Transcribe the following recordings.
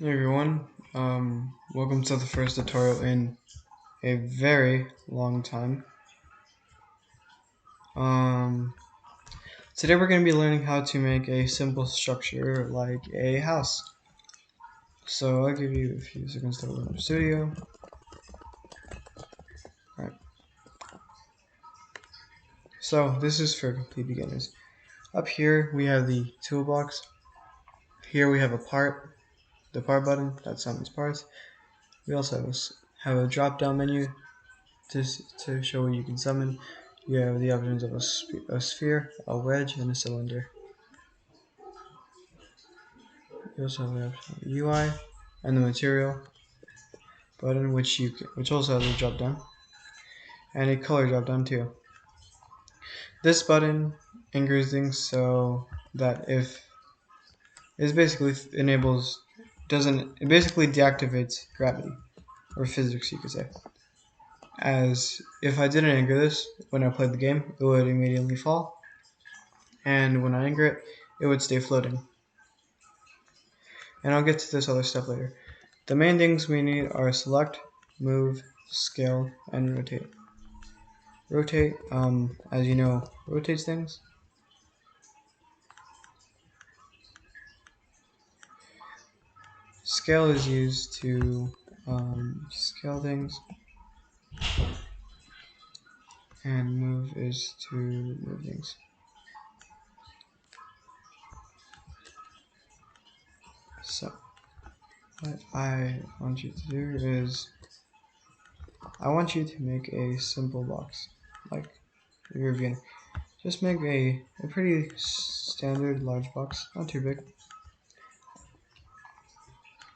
Hey everyone, welcome to the first tutorial in a very long time. Um, Today we're going to be learning how to make a simple structure like a house. So I'll give you a few seconds to open up Studio. Alright, so this is for complete beginners. Up here we have the toolbox. Here we have the part button that summons parts. We also have a drop down menu to show what you can summon. You have the options of a sphere, a wedge, and a cylinder. You also have the option of UI and the material button, which also has a drop down and a color drop down too. This button anchors things so that if it basically enables doesn't it basically deactivates gravity or physics, you could say. As if I didn't anchor this when I played the game, it would immediately fall, and when I anchor it, it would stay floating. And I'll get to this other stuff later. The main things we need are select, move, scale, and rotate. Rotate, as you know, rotates things. Scale is used to scale things, and move is to move things. So, what I want you to do is, I want you to make a simple box, like you're beginning. Just make a pretty standard large box, not too big,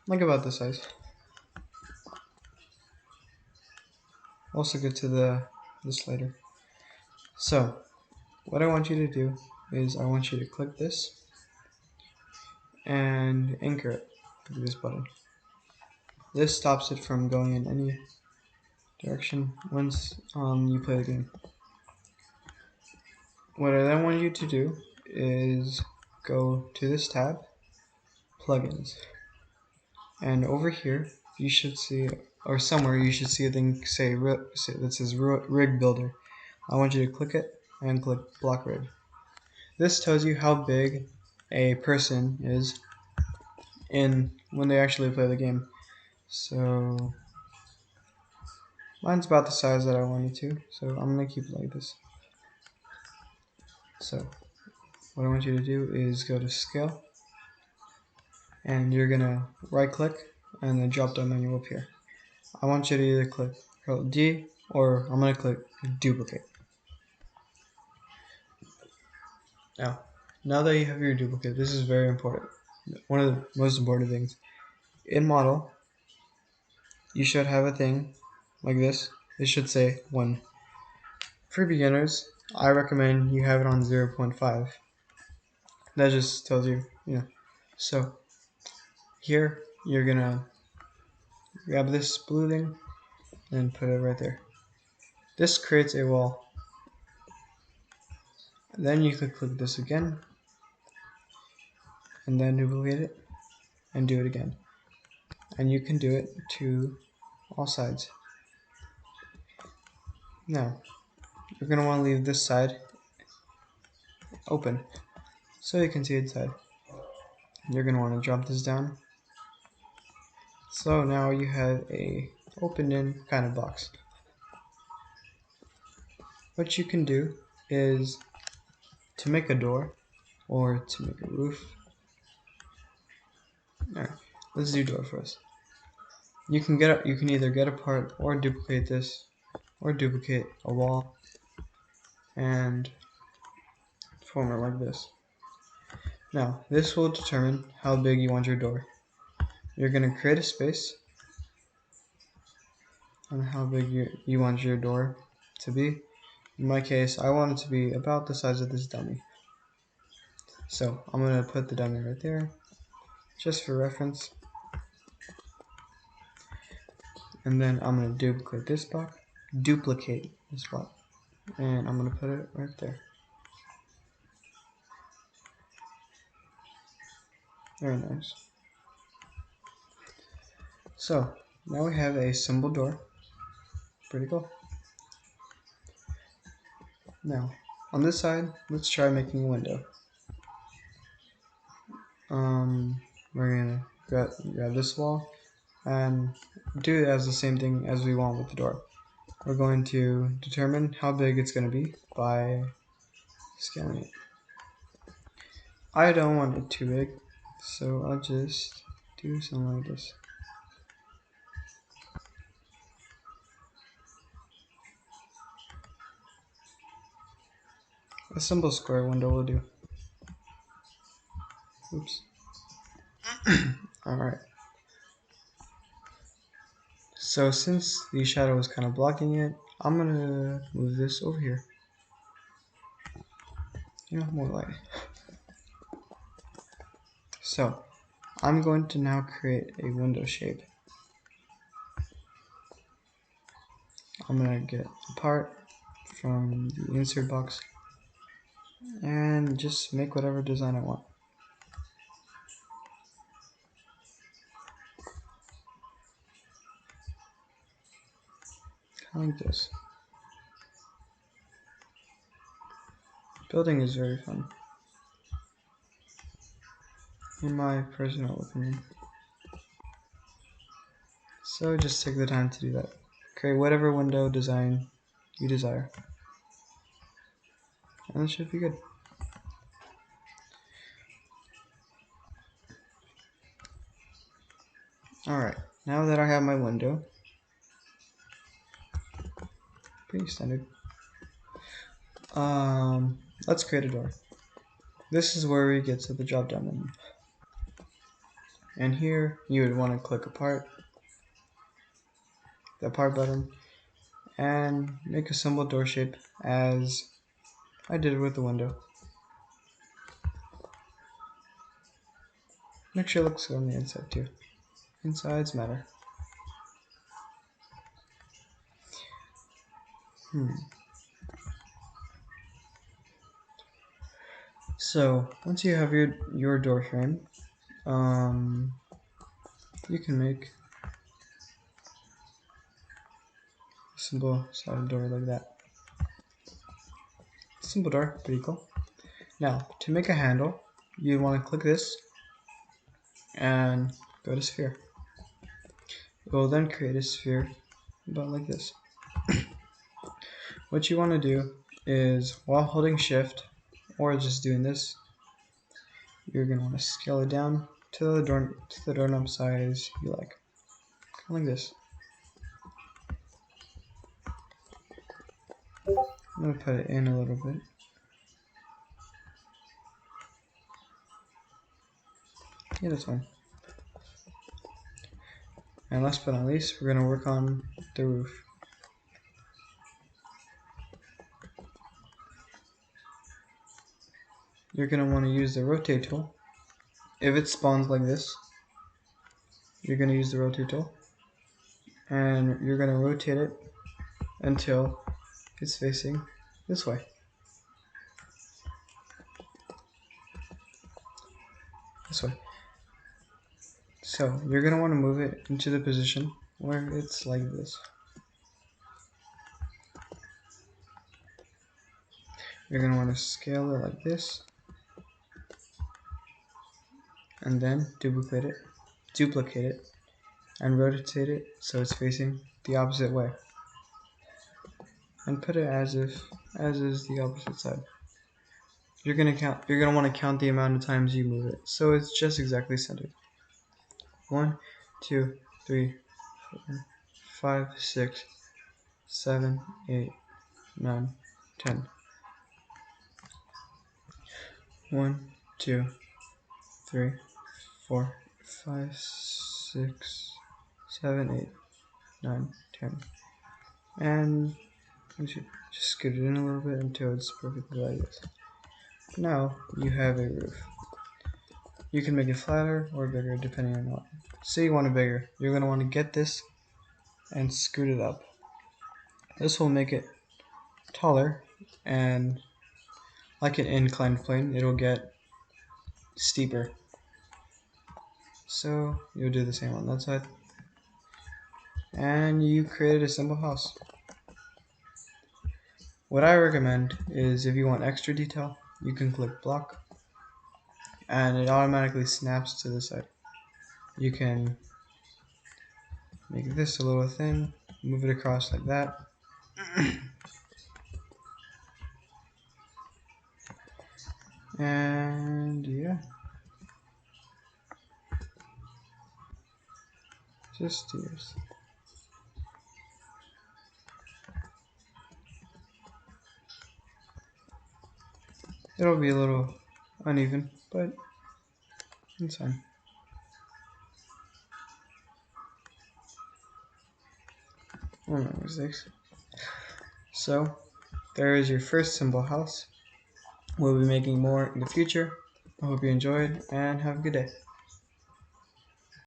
like about this size. Also get to this later. So, what I want you to do is I want you to click this and anchor it with this button. This stops it from going in any direction once you play the game. What I then want you to do is go to this tab, plugins, and over here you should see, or somewhere you should see a thing that says rig builder. I want you to click it and click block rig. This tells you how big a person is when they actually play the game. So mine's about the size that I wanted to, so I'm gonna keep it like this. So what I want you to do is go to scale, and you're gonna right click and the drop down menu will appear. I want you to either click Control D or I'm gonna click duplicate. Now that you have your duplicate, this is very important. One of the most important things. In model, you should have a thing like this. It should say 1. For beginners, I recommend you have it on 0.5. That just tells you, So here, you're gonna grab this blue thing and put it right there. This creates a wall. Then you could click this again, and then duplicate it, and do it again. And you can do it to all sides. Now, you're gonna want to leave this side open, so you can see inside. You're gonna want to drop this down. So now you have a opened-in kind of box. What you can do is to make a door or to make a roof. Alright, let's do door first. You can either get a part or duplicate this, or duplicate a wall and form it like this. Now, this will determine how big you want your door. You're going to create a space on how big you want your door to be. In my case, I want it to be about the size of this dummy. So I'm going to put the dummy right there, just for reference. And then I'm going to duplicate this block, and I'm going to put it right there. Very nice. So now we have a simple door. Pretty cool. Now on this side, let's try making a window. We're gonna grab this wall and do it as the same thing as we want with the door. We're going to determine how big it's going to be by scaling it. I don't want it too big, so I'll just do something like this. A simple square window will do. Oops. Alright. So since the shadow is kind of blocking it, I'm going to move this over here. More light. So I'm going to now create a window shape. I'm going to get a part from the insert box and just make whatever design I want. Kind of like this. Building is very fun, in my personal opinion. So just take the time to do that. Create whatever window design you desire. And it should be good. Alright, now that I have my window, pretty standard. Let's create a door. This is where we get to the drop down menu. And here you would want to click apart, the apart button, and make a simple door shape as I did with the window. Make sure it looks good on the inside too. Insides matter. So once you have your door frame, you can make a simple sliding door like that. Simple door, pretty cool. Now to make a handle, you want to click this and go to sphere. It will then create a sphere about like this. What you want to do is, while holding shift or just doing this, you're going to want to scale it down to the doorknob size you like. Kind of like this. I'm going to put it in a little bit. Yeah, that's fine. And last but not least, we're going to work on the roof. You're going to want to use the rotate tool. If it spawns like this, you're going to use the rotate tool. And you're going to rotate it until it's facing this way. This way. So you're going to want to move it into the position where it's like this. You're going to want to scale it like this, and then duplicate it, and rotate it so it's facing the opposite way. And put it as is the opposite side. You're going to want to count the amount of times you move it, so it's just exactly centered. 1, 2, 3, 4, 5, 6, 7, 8, 9, 10. 1, 2, 3, 4, 5, 6, 7, 8, 9, 10. And we should just scoot it in a little bit until it's perfectly like this. Now you have a roof. You can make it flatter or bigger depending on what. Say you want it bigger. You're going to want to get this and scoot it up. This will make it taller, and like an inclined plane, it'll get steeper. So you'll do the same on that side. and you created a simple house. What I recommend is if you want extra detail, you can click block and it automatically snaps to the side. You can make this a little thin, move it across like that. And yeah, just yours. It'll be a little uneven, but it's fine. Oh, no mistakes. So, there is your first simple house. We'll be making more in the future. I hope you enjoyed and have a good day.